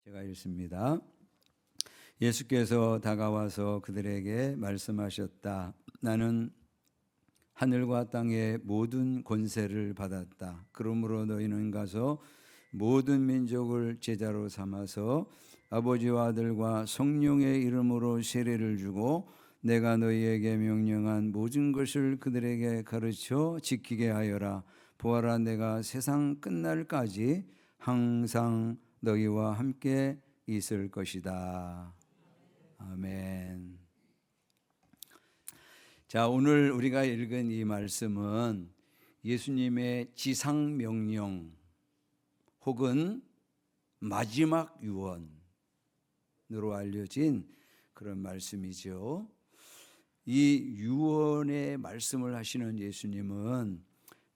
제가 읽습니다. 예수께서 다가와서 그들에게 말씀하셨다. 나는 하늘과 땅의 모든 권세를 받았다. 그러므로 너희는 가서 모든 민족을 제자로 삼아서 아버지와 아들과 성령의 이름으로 세례를 주고 내가 너희에게 명령한 모든 것을 그들에게 가르쳐 지키게 하여라. 보아라, 내가 세상 끝날까지 항상 너희와 함께 있을 것이다. 아멘. 자, 오늘 우리가 읽은 이 말씀은 예수님의 지상 명령 혹은 마지막 유언으로 알려진 그런 말씀이죠. 이 유언의 말씀을 하시는 예수님은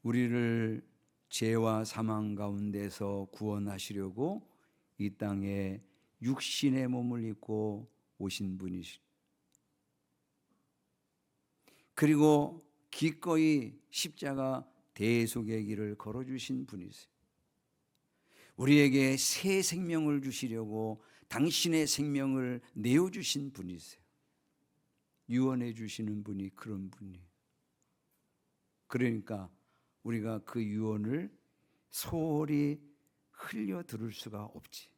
우리를 죄와 사망 가운데서 구원하시려고 이 땅에 육신의 몸을 입고 오신 분이시. 그리고 기꺼이 십자가 대속의 길을 걸어주신 분이세요. 우리에게 새 생명을 주시려고 당신의 생명을 내어주신 분이세요. 유언해 주시는 분이 그런 분이에요. 그러니까 우리가 그 유언을 소홀히 흘려 들을 수가 없지.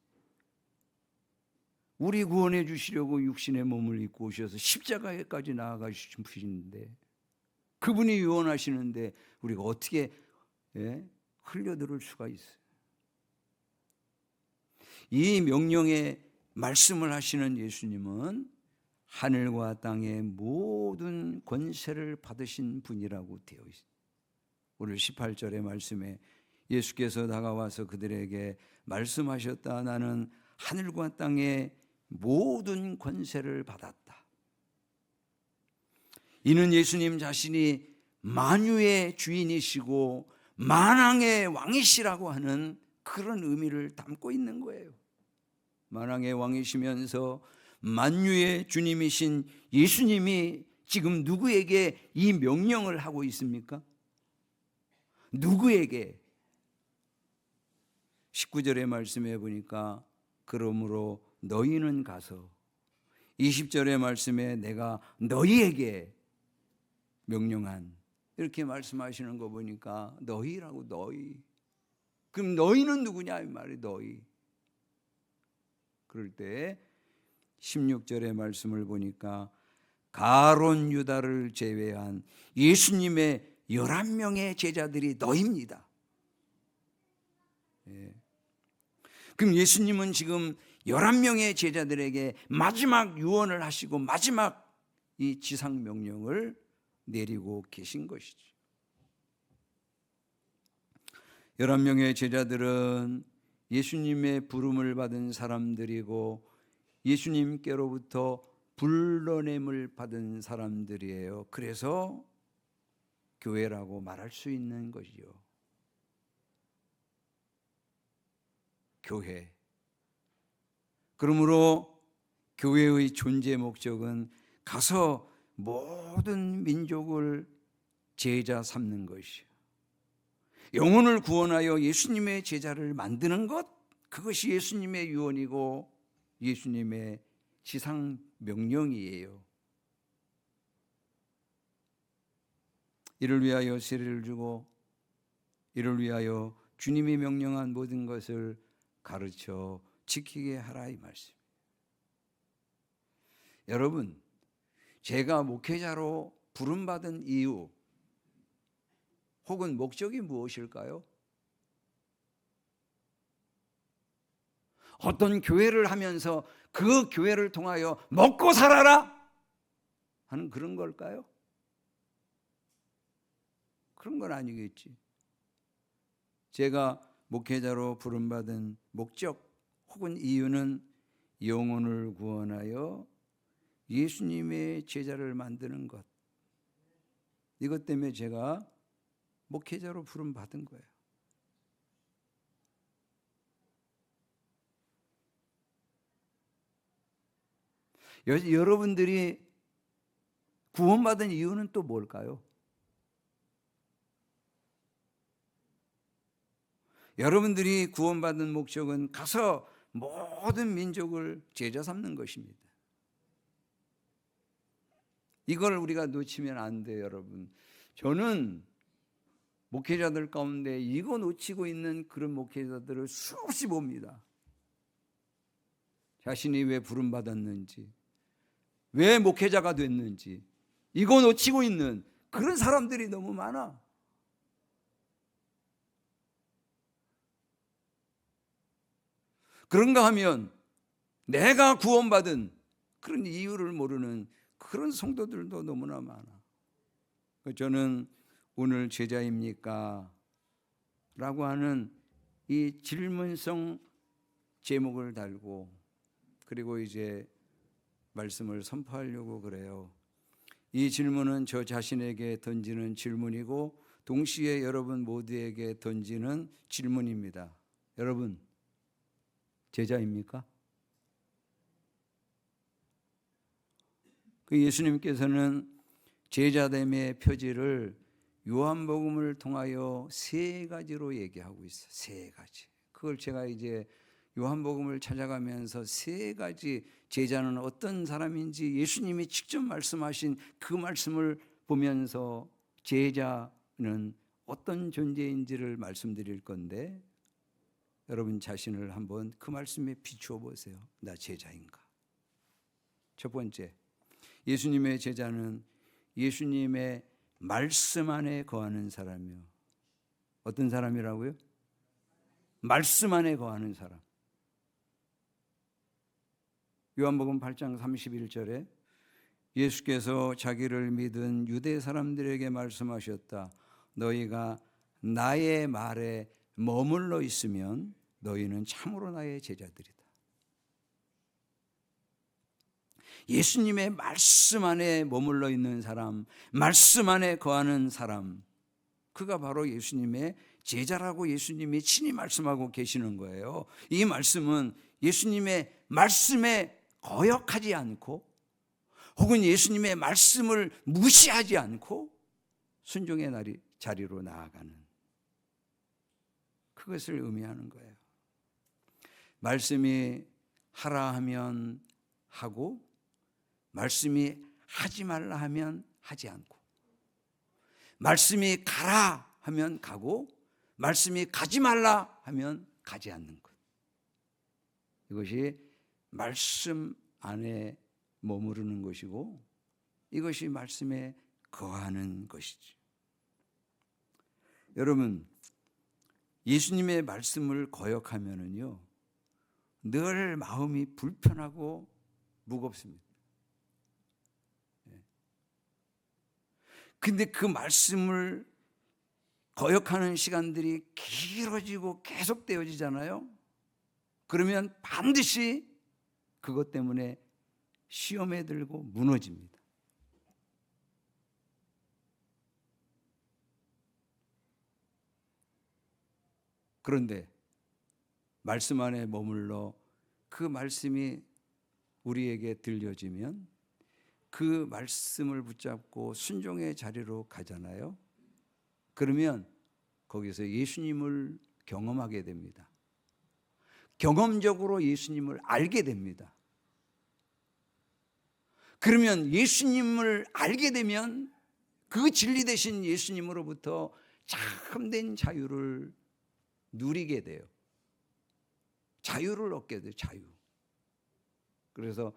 우리 구원해 주시려고 육신의 몸을 입고 오셔서 십자가에까지 나아가신 분인데, 그분이 유언하시는데 우리가 어떻게 흘려 들을 수가 있어요? 이 명령에 말씀을 하시는 예수님은 하늘과 땅의 모든 권세를 받으신 분이라고 되어 있습니다. 오늘 18절의 말씀에 예수께서 다가와서 그들에게 말씀하셨다. 나는 하늘과 땅의 모든 권세를 받았다. 이는 예수님 자신이 만유의 주인이시고 만왕의 왕이시라고 하는 그런 의미를 담고 있는 거예요. 만왕의 왕이시면서 만유의 주님이신 예수님이 지금 누구에게 이 명령을 하고 있습니까? 누구에게? 19절의 말씀에 보니까 그러므로 너희는 가서, 20절의 말씀에 내가 너희에게 명령한, 이렇게 말씀하시는 거 보니까 너희라고, 너희. 그럼 너희는 누구냐 이 말이, 너희. 그럴 때 16절의 말씀을 보니까 가론 유다를 제외한 예수님의 11명의 제자들이 너희입니다. 그럼 예수님은 지금 11명의 제자들에게 마지막 유언을 하시고 마지막 이 지상 명령을 내리고 계신 것이죠. 11명의 제자들은 예수님의 부름을 받은 사람들이고 예수님께로부터 불러냄을 받은 사람들이에요. 그래서 교회라고 말할 수 있는 것이요. 교회. 그러므로 교회의 존재 목적은 가서 모든 민족을 제자 삼는 것이요. 영혼을 구원하여 예수님의 제자를 만드는 것, 그것이 예수님의 유언이고 예수님의 지상 명령이에요. 이를 위하여 세례를 주고 이를 위하여 주님이 명령한 모든 것을 가르쳐 지키게 하라, 이 말씀. 여러분, 제가 목회자로 부름받은 이유 혹은 목적이 무엇일까요? 어떤 교회를 하면서 그 교회를 통하여 먹고 살아라 하는 그런 걸까요? 그런 건 아니겠지. 제가 목회자로 부름받은 목적 혹은 이유는 영혼을 구원하여 예수님의 제자를 만드는 것. 이것 때문에 제가 목회자로 부름받은 거예요. 여러분들이 구원받은 이유는 또 뭘까요? 여러분들이 구원받은 목적은 가서 모든 민족을 제자 삼는 것입니다. 이걸 우리가 놓치면 안 돼요, 여러분. 저는 목회자들 가운데 이거 놓치고 있는 그런 목회자들을 수없이 봅니다. 자신이 왜 부름받았는지, 왜 목회자가 됐는지 이거 놓치고 있는 그런 사람들이 너무 많아. 그런가 하면 내가 구원받은 그런 이유를 모르는 그런 성도들도 너무나 많아. 저는 오늘 제자입니까? 라고 하는 이 질문성 제목을 달고 그리고 이제 말씀을 선포하려고 그래요. 이 질문은 저 자신에게 던지는 질문이고 동시에 여러분 모두에게 던지는 질문입니다. 여러분, 제자입니까? 그 예수님께서는 제자됨의 표지를 요한복음을 통하여 세 가지로 얘기하고 있어요. 세 가지. 그걸 제가 이제 요한복음을 찾아가면서 세 가지 제자는 어떤 사람인지 예수님이 직접 말씀하신 그 말씀을 보면서 제자는 어떤 존재인지를 말씀드릴 건데 여러분 자신을 한번 그 말씀에 비추어 보세요. 나 제자인가? 첫 번째, 예수님의 제자는 예수님의 말씀 안에 거하는 사람이요. 어떤 사람이라고요? 말씀 안에 거하는 사람. 요한복음 8장 31절에 예수께서 자기를 믿은 유대 사람들에게 말씀하셨다. 너희가 나의 말에 머물러 있으면 너희는 참으로 나의 제자들이다. 예수님의 말씀 안에 머물러 있는 사람, 말씀 안에 거하는 사람, 그가 바로 예수님의 제자라고 예수님이 친히 말씀하고 계시는 거예요. 이 말씀은 예수님의 말씀에 거역하지 않고 혹은 예수님의 말씀을 무시하지 않고 순종의 자리로 나아가는 그것을 의미하는 거예요. 말씀이 하라 하면 하고 말씀이 하지 말라 하면 하지 않고 말씀이 가라 하면 가고 말씀이 가지 말라 하면 가지 않는 것. 이것이 말씀 안에 머무르는 것이고 이것이 말씀에 거하는 것이지. 여러분, 예수님의 말씀을 거역하면은요 늘 마음이 불편하고 무겁습니다. 근데 그 말씀을 거역하는 시간들이 길어지고 계속되어지잖아요. 그러면 반드시 그것 때문에 시험에 들고 무너집니다. 그런데 말씀 안에 머물러 그 말씀이 우리에게 들려지면 그 말씀을 붙잡고 순종의 자리로 가잖아요. 그러면 거기서 예수님을 경험하게 됩니다. 경험적으로 예수님을 알게 됩니다. 그러면 예수님을 알게 되면 그 진리 되신 예수님으로부터 참된 자유를 누리게 돼요. 자유를 얻게 돼요. 자유. 그래서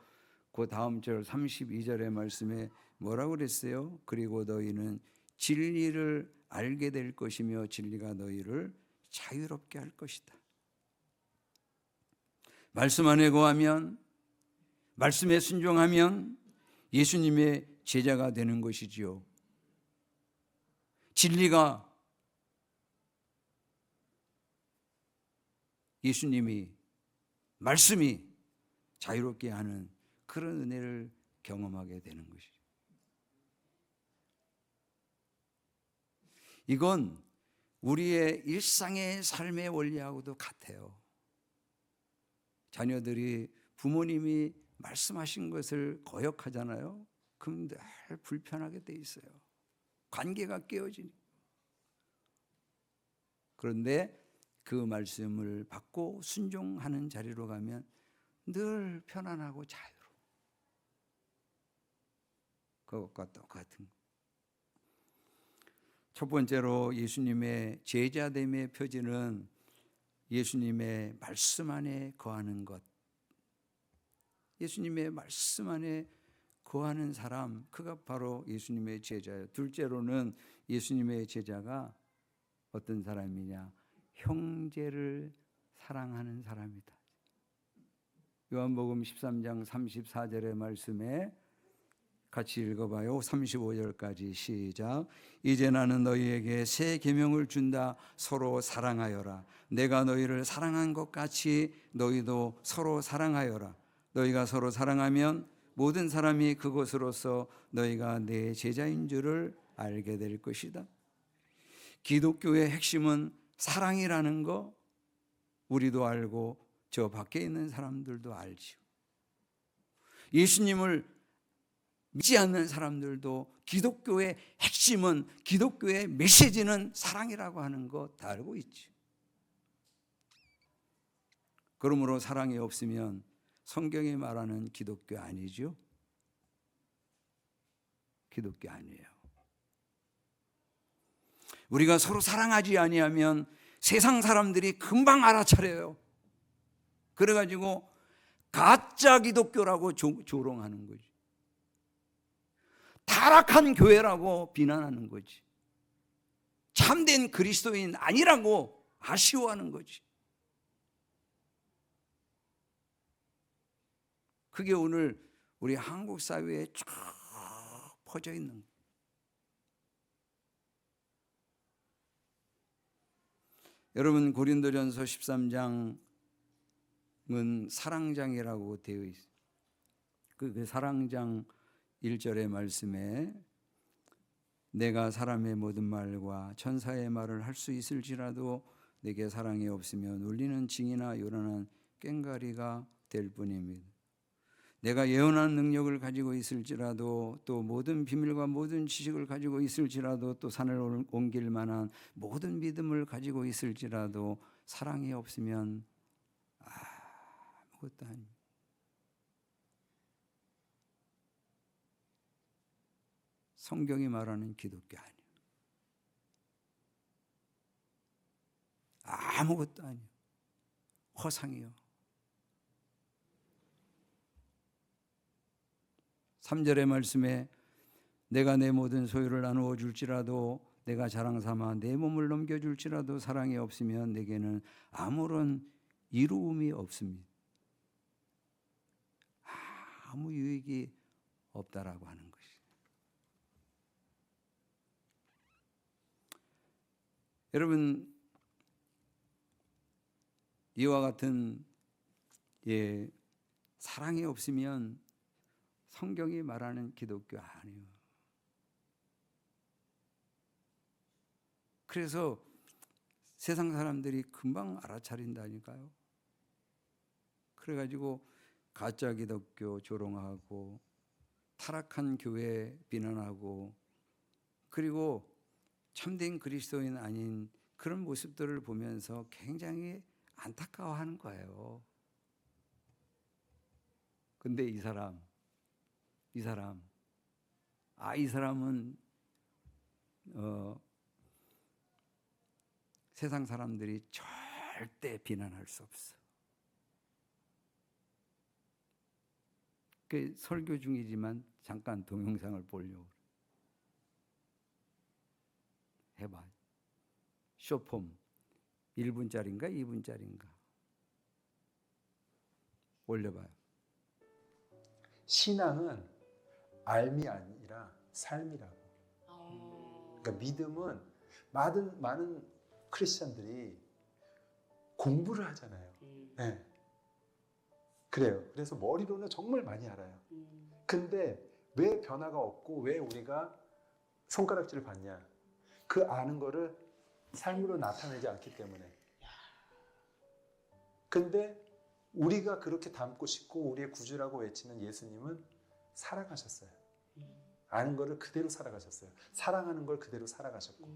그 다음 절 32절의 말씀에 뭐라고 그랬어요? 그리고 너희는 진리를 알게 될 것이며 진리가 너희를 자유롭게 할 것이다. 말씀 안에 거하면 말씀에 순종하면 예수님의 제자가 되는 것이지요. 진리가 예수님이 말씀이 자유롭게 하는 그런 은혜를 경험하게 되는 것이죠. 이건 우리의 일상의 삶의 원리하고도 같아요. 자녀들이 부모님이 말씀하신 것을 거역하잖아요. 그럼 늘 불편하게 돼 있어요. 관계가 깨어지니. 그런데 그 말씀을 받고 순종하는 자리로 가면 늘 편안하고 자유로워. 그것과 똑같은 거. 첫 번째로 예수님의 제자됨의 표지는 예수님의 말씀 안에 거하는 것. 예수님의 말씀 안에 거하는 사람, 그가 바로 예수님의 제자예요. 둘째로는 예수님의 제자가 어떤 사람이냐? 형제를 사랑하는 사람이다. 요한복음 13장 34절의 말씀에 같이 읽어봐요. 35절까지 시작. 이제 나는 너희에게 새 계명을 준다. 서로 사랑하여라. 내가 너희를 사랑한 것 같이 너희도 서로 사랑하여라. 너희가 서로 사랑하면 모든 사람이 그것으로서 너희가 내 제자인 줄을 알게 될 것이다. 기독교의 핵심은 사랑이라는 거 우리도 알고 저 밖에 있는 사람들도 알지요. 예수님을 믿지 않는 사람들도 기독교의 핵심은, 기독교의 메시지는 사랑이라고 하는 거 다 알고 있지. 그러므로 사랑이 없으면 성경이 말하는 기독교 아니죠. 기독교 아니에요. 우리가 서로 사랑하지 아니하면 세상 사람들이 금방 알아차려요. 그래가지고 가짜 기독교라고 조롱하는 거지. 타락한 교회라고 비난하는 거지. 참된 그리스도인 아니라고 아쉬워하는 거지. 그게 오늘 우리 한국 사회에 쭉 퍼져 있는 거예요. 여러분, 고린도전서 13장은 사랑장이라고 되어 있어요. 그 사랑장 1절의 말씀에 내가 사람의 모든 말과 천사의 말을 할 수 있을지라도 내게 사랑이 없으면 울리는 징이나 요란한 꽹과리가 될 뿐입니다. 내가 예언하는 능력을 가지고 있을지라도 또 모든 비밀과 모든 지식을 가지고 있을지라도 또 산을 옮길 만한 모든 믿음을 가지고 있을지라도 사랑이 없으면 아무것도 아닙니다. 성경이 말하는 기독교 아니에요. 아무것도 아니에요. 허상이요. 3절의 말씀에 내가 내 모든 소유를 나누어 줄지라도 내가 자랑 삼아 내 몸을 넘겨줄지라도 사랑이 없으면 내게는 아무런 이루음이 없습니다. 아무 유익이 없다라고 하는 것이. 여러분, 이와 같은 사랑이 없으면 성경이 말하는 기독교 아니에요. 그래서 세상 사람들이 금방 알아차린다니까요. 그래가지고 가짜 기독교 조롱하고 타락한 교회 비난하고 그리고 참된 그리스도인 아닌 그런 모습들을 보면서 굉장히 안타까워하는 거예요. 근데 이 사람은 세상 사람들이 절대 비난할 수 없어. 그 설교 중이지만 잠깐 동영상을 보려고 해봐. 쇼폼 1분짜리인가 2분짜리인가 올려봐요. 신앙은 알미 아니라 삶이라고. 그러니까 믿음은 많은 크리스천들이 공부를 하잖아요. 네. 그래요. 그래서 머리로는 정말 많이 알아요. 근데 왜 변화가 없고 왜 우리가 손가락질을 받냐? 그 아는 거를 삶으로 나타내지 않기 때문에. 근데 우리가 그렇게 닮고 싶고 우리의 구주라고 외치는 예수님은 살아가셨어요. 아는 거를 그대로 살아가셨어요. 사랑하는 걸 그대로 살아가셨고.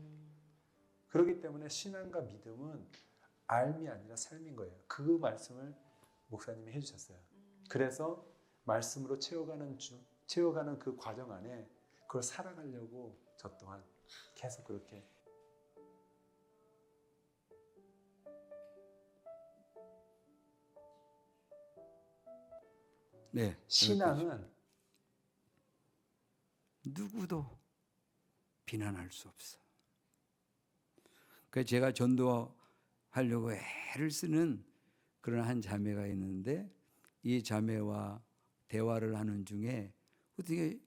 그렇기 때문에 신앙과 믿음은 알미 아니라 삶인 거예요. 그 말씀을 목사님이 해주셨어요. 그래서 말씀으로 채워가는 그 과정 안에 그걸 살아가려고 저 또한 계속 그렇게. 네, 신앙은 누구도 비난할 수 없어. 그래서 제가 전도하려고 애를 쓰는 그런 한 자매가 있는데, 이 자매와 대화를 하는 중에 어떻게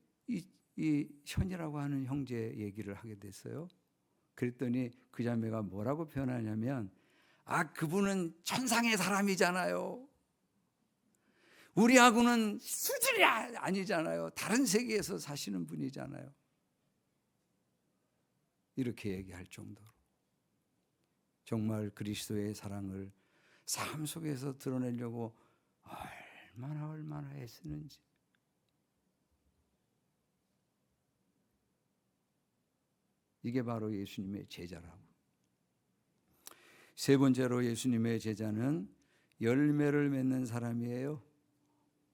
이 현이라고 하는 형제 얘기를 하게 됐어요. 그랬더니 그 자매가 뭐라고 표현하냐면, 그분은 천상의 사람이잖아요. 우리하고는 수준이 아니잖아요. 다른 세계에서 사시는 분이잖아요. 이렇게 얘기할 정도로 정말 그리스도의 사랑을 삶 속에서 드러내려고 얼마나 애쓰는지. 이게 바로 예수님의 제자라고. 세 번째로 예수님의 제자는 열매를 맺는 사람이에요.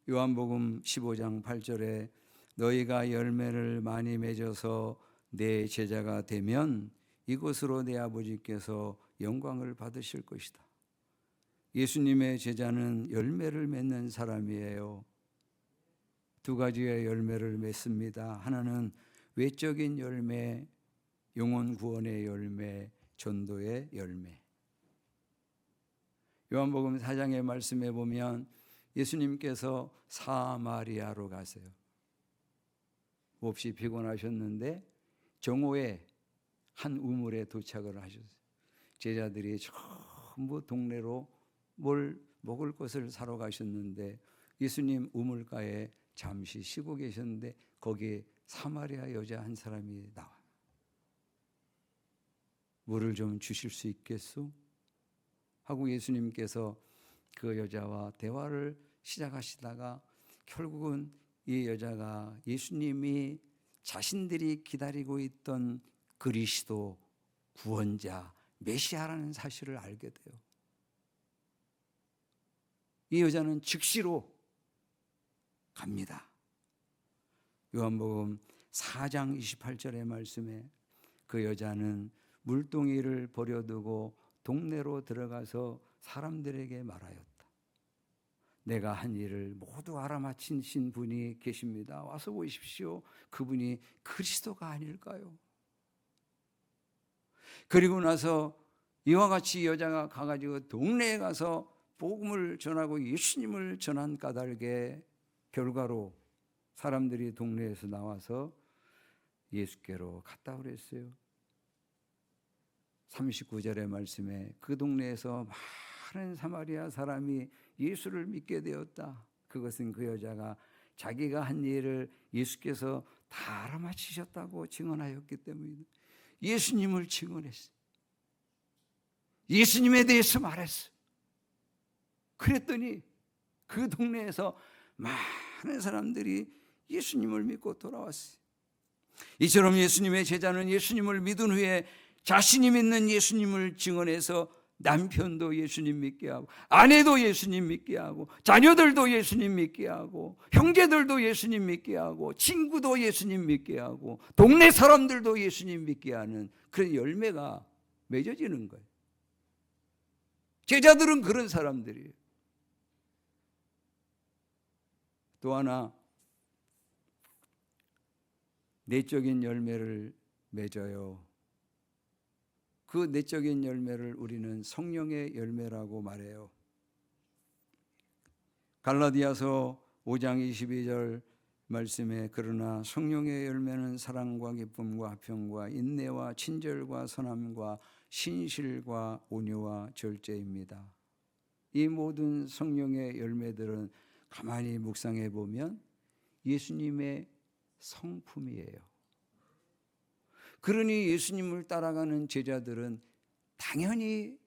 요한복음 15장 8절에 너희가 열매를 많이 맺어서 내 제자가 되면 이것으로 내 아버지께서 영광을 받으실 것이다. 예수님의 제자는 열매를 맺는 사람이에요. 두 가지의 열매를 맺습니다. 하나는 외적인 열매, 영혼 구원의 열매, 전도의 열매. 요한복음 4장의 말씀에 보면 예수님께서 사마리아로 가세요. 몹시 피곤하셨는데 정오에 한 우물에 도착을 하셨어요. 제자들이 전부 동네로 뭘 먹을 것을 사러 가셨는데 예수님 우물가에 잠시 쉬고 계셨는데 거기에 사마리아 여자 한 사람이 나와요. 물을 좀 주실 수 있겠소? 하고 예수님께서 그 여자와 대화를 시작하시다가 결국은 이 여자가 예수님이 자신들이 기다리고 있던 그리스도 구원자 메시아라는 사실을 알게 돼요. 이 여자는 즉시로 갑니다. 요한복음 4장 28절의 말씀에 그 여자는 물동이를 버려두고 동네로 들어가서 사람들에게 말하였다. 내가 한 일을 모두 알아맞히신 분이 계십니다. 와서 보십시오. 그분이 그리스도가 아닐까요? 그리고 나서 이와 같이 여자가 가가지고 동네에 가서 복음을 전하고 예수님을 전한 까닭에 결과로 사람들이 동네에서 나와서 예수께로 갔다 그랬어요. 39절의 말씀에 그 동네에서 많은 사마리아 사람이 예수를 믿게 되었다. 그것은 그 여자가 자기가 한 일을 예수께서 다 알아맞히셨다고 증언하였기 때문이다. 예수님을 증언했어요. 예수님에 대해서 말했어요. 그랬더니 그 동네에서 많은 사람들이 예수님을 믿고 돌아왔어요. 이처럼 예수님의 제자는 예수님을 믿은 후에 자신이 믿는 예수님을 증언해서 남편도 예수님 믿게 하고 아내도 예수님 믿게 하고 자녀들도 예수님 믿게 하고 형제들도 예수님 믿게 하고 친구도 예수님 믿게 하고 동네 사람들도 예수님 믿게 하는 그런 열매가 맺어지는 거예요. 제자들은 그런 사람들이에요. 또 하나 내적인 열매를 맺어요. 그 내적인 열매를 우리는 성령의 열매라고 말해요. 갈라디아서 5장 22절 말씀에 그러나 성령의 열매는 사랑과 기쁨과 화평과 인내와 친절과 선함과 신실과 온유와 절제입니다. 이 모든 성령의 열매들은 가만히 묵상해 보면 예수님의 성품이에요. 그러니 예수님을 따라가는 제자들은 당연히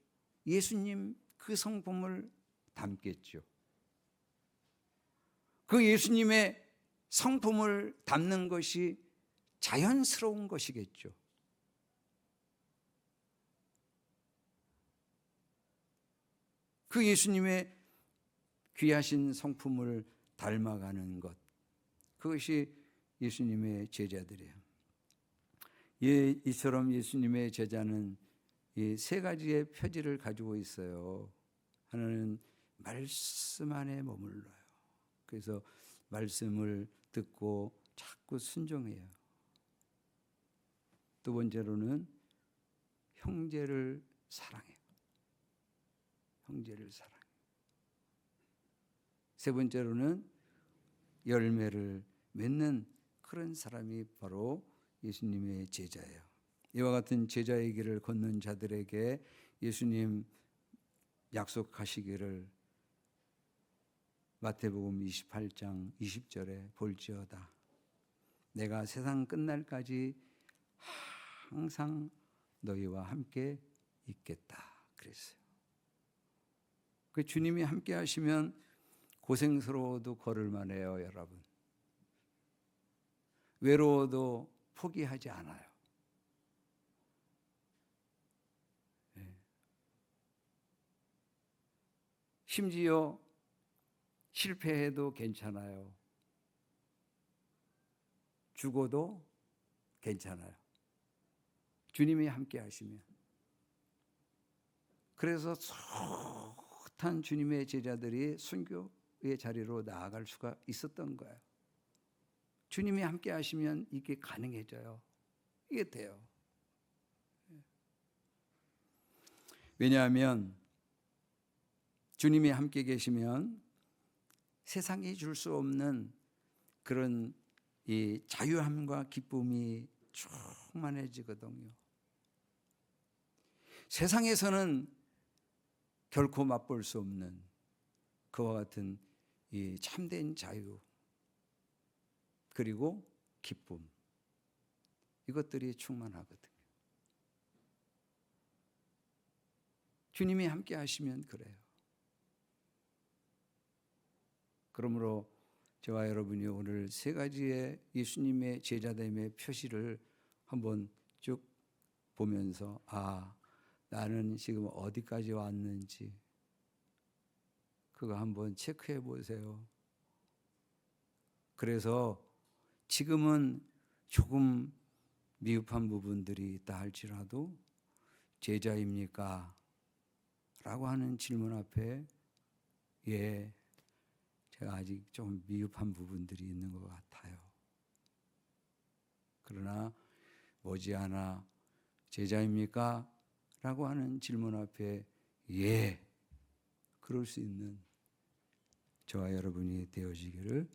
예수님 그 성품을 담겠죠. 그 예수님의 성품을 담는 것이 자연스러운 것이겠죠. 그 예수님의 귀하신 성품을 닮아가는 것, 그것이 예수님의 제자들이에요. 이처럼 예수님의 제자는 이 세 가지의 표지를 가지고 있어요. 하나는 말씀 안에 머물러요. 그래서 말씀을 듣고 자꾸 순종해요. 두 번째로는 형제를 사랑해요. 형제를 사랑해요. 세 번째로는 열매를 맺는 그런 사람이 바로 예수님의 제자예요. 이와 같은 제자의 길을 걷는 자들에게 예수님 약속하시기를 마태복음 28장 20절에 볼지어다. 내가 세상 끝날까지 항상 너희와 함께 있겠다 그랬어요. 그 주님이 함께 하시면 고생스러워도 걸을 만해요, 여러분. 외로워도 포기하지 않아요. 심지어 실패해도 괜찮아요. 죽어도 괜찮아요. 주님이 함께 하시면. 그래서 숱한 주님의 제자들이 순교의 자리로 나아갈 수가 있었던 거예요. 주님이 함께 하시면 이게 가능해져요. 이게 돼요. 왜냐하면 주님이 함께 계시면 세상이 줄 수 없는 그런 이 자유함과 기쁨이 충만해지거든요. 세상에서는 결코 맛볼 수 없는 그와 같은 이 참된 자유 그리고 기쁨, 이것들이 충만하거든요. 주님이 함께 하시면 그래요. 그러므로 저와 여러분이 오늘 세 가지의 예수님의 제자됨의 표시를 한번 쭉 보면서 나는 지금 어디까지 왔는지 그거 한번 체크해 보세요. 그래서 지금은 조금 미흡한 부분들이 있다 할지라도 제자입니까? 라고 하는 질문 앞에 제가 아직 좀 미흡한 부분들이 있는 것 같아요. 그러나 머지않아 제자입니까? 라고 하는 질문 앞에 그럴 수 있는 저와 여러분이 되어지기를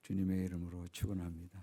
주님의 이름으로 축원합니다.